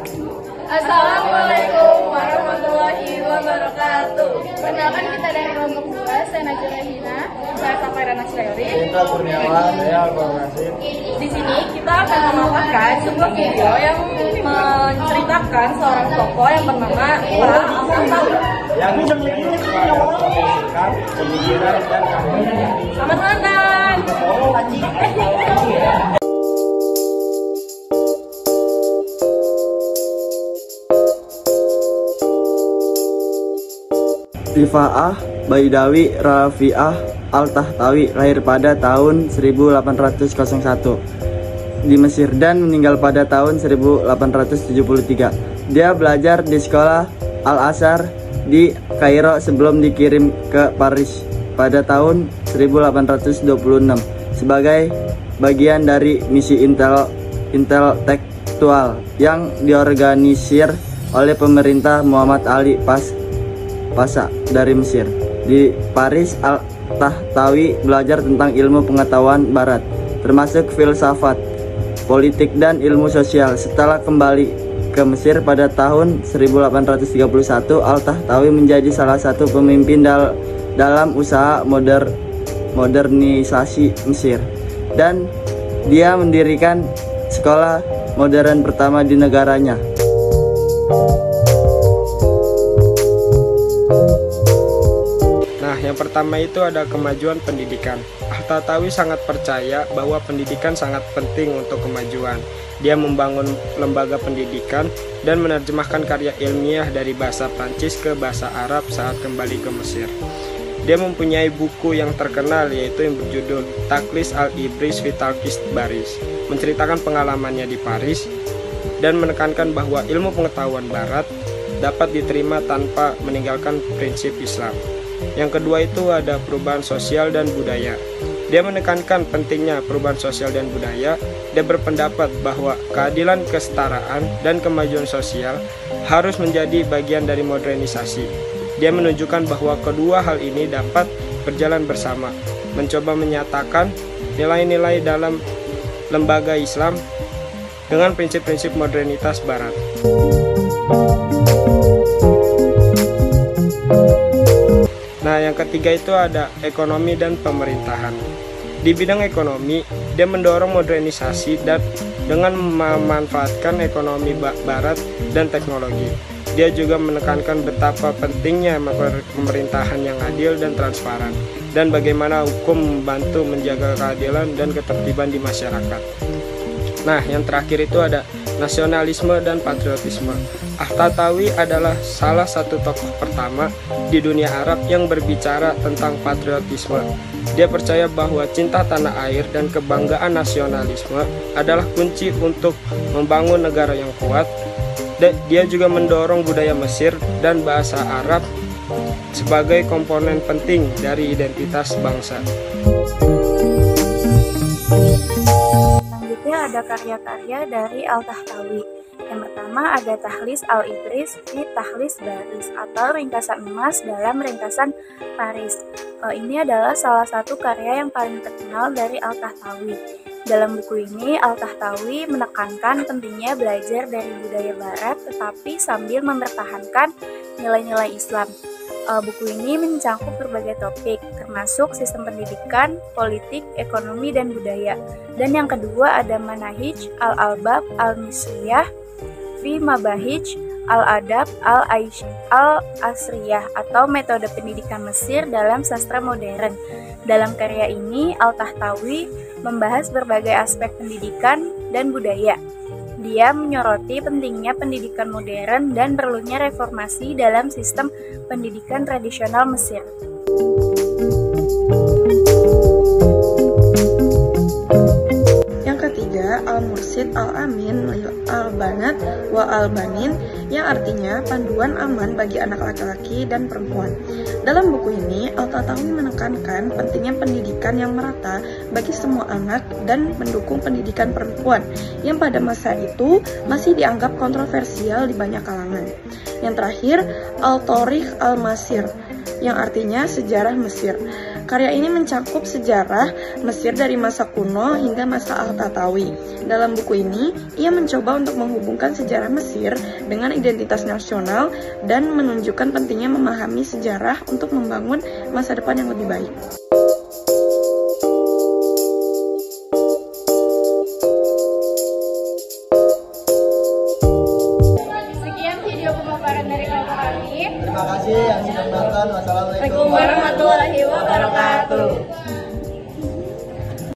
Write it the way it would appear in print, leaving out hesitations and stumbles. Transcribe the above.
Assalamualaikum warahmatullahi wabarakatuh. Perkenalkan, kita dari kelompok 2, saya Najwa Rahina, saya Safairana Syari. Kita Kurniawan, saya Alfa Nasib. Di sini kita akan memaparkan sebuah video yang menceritakan seorang tokoh yang bernama Pak Al-Tawi yang bisa sikap, pemikiran, dan keahlian. Selamat menonton. Rifa'ah Baidawi Rafi'ah Al-Tahtawi lahir pada tahun 1801 di Mesir dan meninggal pada tahun 1873. Dia belajar di sekolah Al-Azhar di Kairo sebelum dikirim ke Paris pada tahun 1826 sebagai bagian dari misi intelektual yang diorganisir oleh pemerintah Muhammad Ali Pasha dari Mesir. Di Paris, Al-Tahtawi belajar tentang ilmu pengetahuan barat, termasuk filsafat, politik, dan ilmu sosial. Setelah kembali ke Mesir pada tahun 1831, Al-Tahtawi menjadi salah satu pemimpin dalam usaha modernisasi Mesir, dan dia mendirikan sekolah modern pertama di negaranya. Yang pertama itu ada kemajuan pendidikan. Al-Tahtawi sangat percaya bahwa pendidikan sangat penting untuk kemajuan. Dia membangun lembaga pendidikan dan menerjemahkan karya ilmiah dari bahasa Prancis ke bahasa Arab saat kembali ke Mesir. Dia mempunyai buku yang terkenal yaitu yang berjudul Takhlis al-Ibris fi Talqis Baris, menceritakan pengalamannya di Paris dan menekankan bahwa ilmu pengetahuan barat dapat diterima tanpa meninggalkan prinsip Islam. Yang kedua itu ada perubahan sosial dan budaya. Dia menekankan pentingnya perubahan sosial dan budaya. Dia berpendapat bahwa keadilan, kesetaraan, dan kemajuan sosial harus menjadi bagian dari modernisasi. Dia menunjukkan bahwa kedua hal ini dapat berjalan bersama, mencoba menyatakan nilai-nilai dalam lembaga Islam dengan prinsip-prinsip modernitas Barat. Nah, yang ketiga itu ada ekonomi dan pemerintahan. Di bidang ekonomi, dia mendorong modernisasi dan dengan memanfaatkan ekonomi barat dan teknologi. Dia juga menekankan betapa pentingnya pemerintahan yang adil dan transparan, dan bagaimana hukum membantu menjaga keadilan dan ketertiban di masyarakat. Nah, yang terakhir itu ada nasionalisme dan patriotisme. Al-Tahtawi adalah salah satu tokoh pertama di dunia Arab yang berbicara tentang patriotisme. Dia percaya bahwa cinta tanah air dan kebanggaan nasionalisme adalah kunci untuk membangun negara yang kuat. Dia juga mendorong budaya Mesir dan bahasa Arab sebagai komponen penting dari identitas bangsa. Selanjutnya ada karya-karya dari Al-Tahtawi. Yang pertama ada Takhlis al-Ibris fi Talqis Baris atau ringkasan emas dalam ringkasan Paris. Ini adalah salah satu karya yang paling terkenal dari Al-Tahtawi. Dalam buku ini, Al-Tahtawi menekankan pentingnya belajar dari budaya barat tetapi sambil mempertahankan nilai-nilai Islam. Buku ini mencangkup berbagai topik, termasuk sistem pendidikan, politik, ekonomi, dan budaya. Dan yang kedua ada Manahij al-Albab al-Misriyah fi Mabahij al-Adab al-Asriyah atau metode pendidikan Mesir dalam sastra modern. Dalam karya ini, Al-Tahtawi membahas berbagai aspek pendidikan dan budaya. Dia menyoroti pentingnya pendidikan modern dan perlunya reformasi dalam sistem pendidikan tradisional Mesir. Al-Mursyid Al-Amin Al-Banat wa Al-Banin, yang artinya panduan aman bagi anak laki-laki dan perempuan. Dalam buku ini, Al-Tahtawi menekankan pentingnya pendidikan yang merata bagi semua anak dan mendukung pendidikan perempuan yang pada masa itu masih dianggap kontroversial di banyak kalangan. Yang terakhir, Al-Tarikh Al-Masir, yang artinya sejarah Mesir. Karya ini mencakup sejarah Mesir dari masa kuno hingga masa Al-Tahtawi. Dalam buku ini, ia mencoba untuk menghubungkan sejarah Mesir dengan identitas nasional dan menunjukkan pentingnya memahami sejarah untuk membangun masa depan yang lebih baik. Sekian video pemaparan dari kelompok kami. Terima kasih yang sudah menonton. Wassalamualaikum Waalaikumsalam warahmatullahi wabarakatuh.